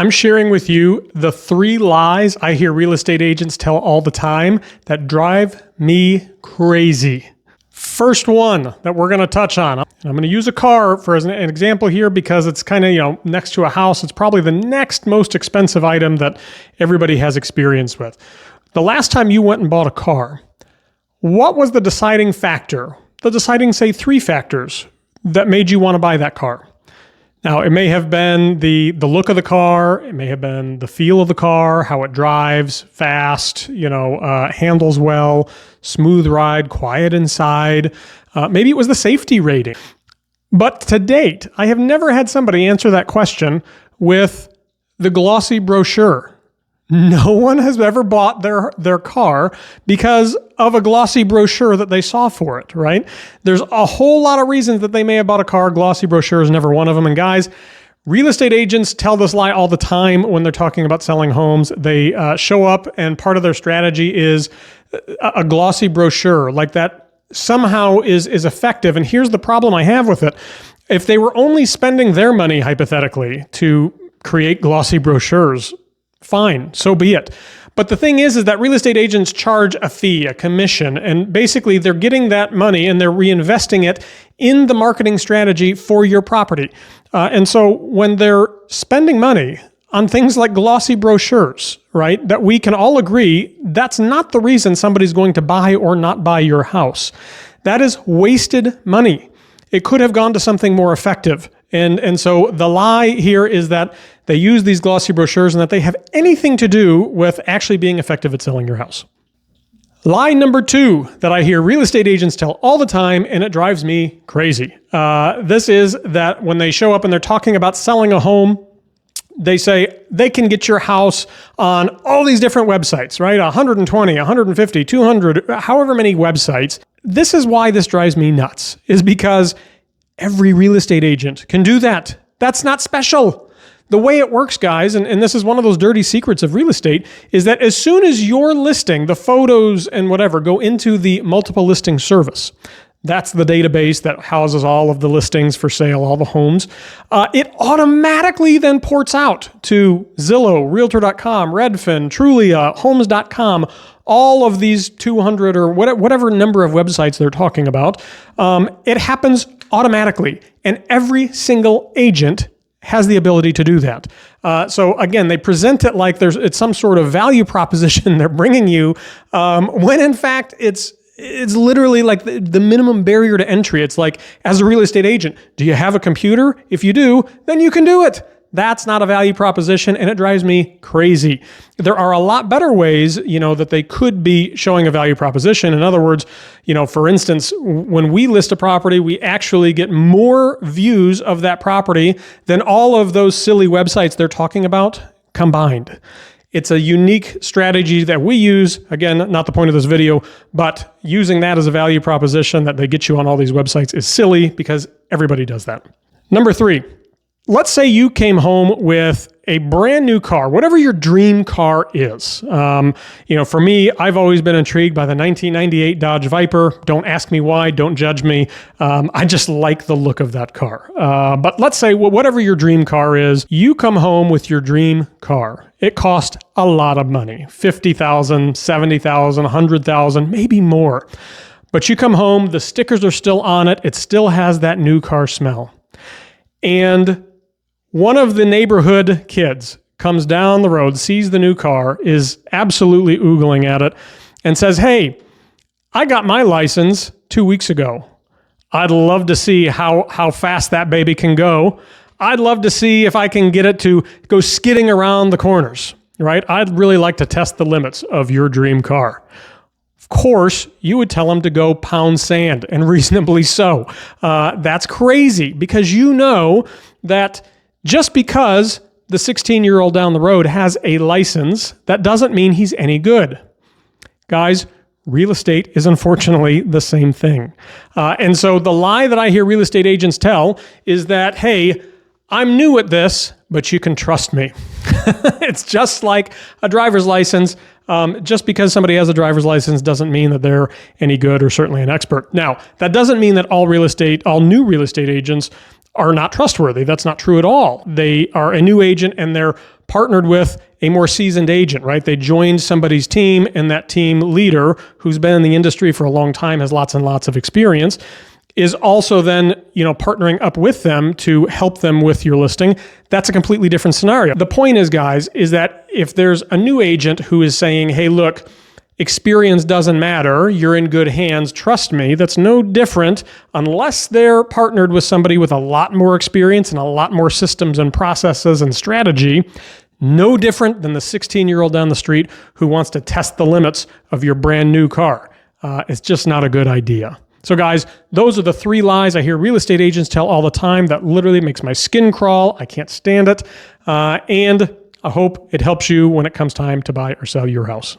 I'm sharing with you the 3 lies I hear real estate agents tell all the time that drive me crazy. First one that we're going to touch on. I'm going to use a car for an example here because it's kind of, next to a house. It's probably the next most expensive item that everybody has experience with. The last time you went and bought a car, what was the deciding factor? The deciding, say, 3 factors that made you want to buy that car. Now, it may have been the look of the car. It may have been the feel of the car, how it drives fast, handles well, smooth ride, quiet inside. Maybe it was the safety rating. But to date, I have never had somebody answer that question with the glossy brochure. No one has ever bought their car because of a glossy brochure that they saw for it, right? There's a whole lot of reasons that they may have bought a car. Glossy brochure is never one of them. And guys, real estate agents tell this lie all the time when they're talking about selling homes. They show up and part of their strategy is a glossy brochure like that somehow is effective. And here's the problem I have with it. If they were only spending their money, hypothetically, to create glossy brochures, fine, so be it. But the thing is that real estate agents charge a fee, a commission, and basically they're getting that money and they're reinvesting it in the marketing strategy for your property. And so when they're spending money on things like glossy brochures, right, that we can all agree, that's not the reason somebody's going to buy or not buy your house. That is wasted money. It could have gone to something more effective. And so the lie here is that they use these glossy brochures and that they have anything to do with actually being effective at selling your house. Lie number 2 that I hear real estate agents tell all the time, and it drives me crazy. This is that when they show up and they're talking about selling a home, they say they can get your house on all these different websites, right? 120, 150, 200, however many websites. This is why this drives me nuts, is because every real estate agent can do that. That's not special. The way it works, guys, and this is one of those dirty secrets of real estate, is that as soon as your listing, the photos and whatever, go into the multiple listing service, that's the database that houses all of the listings for sale, all the homes, it automatically then ports out to Zillow, Realtor.com, Redfin, Trulia, Homes.com, all of these 200 or whatever number of websites they're talking about. It happens automatically, and every single agent has the ability to do that. So again, they present it like it's some sort of value proposition they're bringing you, when in fact it's literally like the minimum barrier to entry. It's like, as a real estate agent, do you have a computer? If you do, then you can do it. That's not a value proposition, and it drives me crazy. There are a lot better ways, that they could be showing a value proposition. In other words, for instance, when we list a property, we actually get more views of that property than all of those silly websites they're talking about combined. It's a unique strategy that we use. Again, not the point of this video, but using that as a value proposition that they get you on all these websites is silly because everybody does that. Number 3. Let's say you came home with a brand new car, whatever your dream car is. For me, I've always been intrigued by the 1998 Dodge Viper. Don't ask me why, don't judge me. I just like the look of that car. But let's say whatever your dream car is, you come home with your dream car. It cost a lot of money, $50,000, $70,000, $100,000, maybe more. But you come home, the stickers are still on it. It still has that new car smell. And one of the neighborhood kids comes down the road, sees the new car, is absolutely oogling at it, and says, "Hey, I got my license 2 weeks ago. I'd love to see how fast that baby can go. I'd love to see if I can get it to go skidding around the corners, right? I'd really like to test the limits of your dream car." Of course, you would tell them to go pound sand, and reasonably so. That's crazy because you know that just because the 16-year-old down the road has a license, that doesn't mean he's any good. Guys, real estate is unfortunately the same thing. And so the lie that I hear real estate agents tell is that, hey, I'm new at this, but you can trust me. It's just like a driver's license. Just because somebody has a driver's license doesn't mean that they're any good or certainly an expert. Now, that doesn't mean that all new real estate agents are not trustworthy. That's not true at all. They are a new agent and they're partnered with a more seasoned agent, right? They joined somebody's team, and that team leader, who's been in the industry for a long time, has lots and lots of experience, is also then, partnering up with them to help them with your listing. That's a completely different scenario. The point is, guys, is that if there's a new agent who is saying, hey, look, experience doesn't matter, you're in good hands, trust me, that's no different unless they're partnered with somebody with a lot more experience and a lot more systems and processes and strategy. No different than the 16-year-old down the street who wants to test the limits of your brand new car. It's just not a good idea. So guys, those are the 3 lies I hear real estate agents tell all the time that literally makes my skin crawl. I can't stand it. And I hope it helps you when it comes time to buy or sell your house.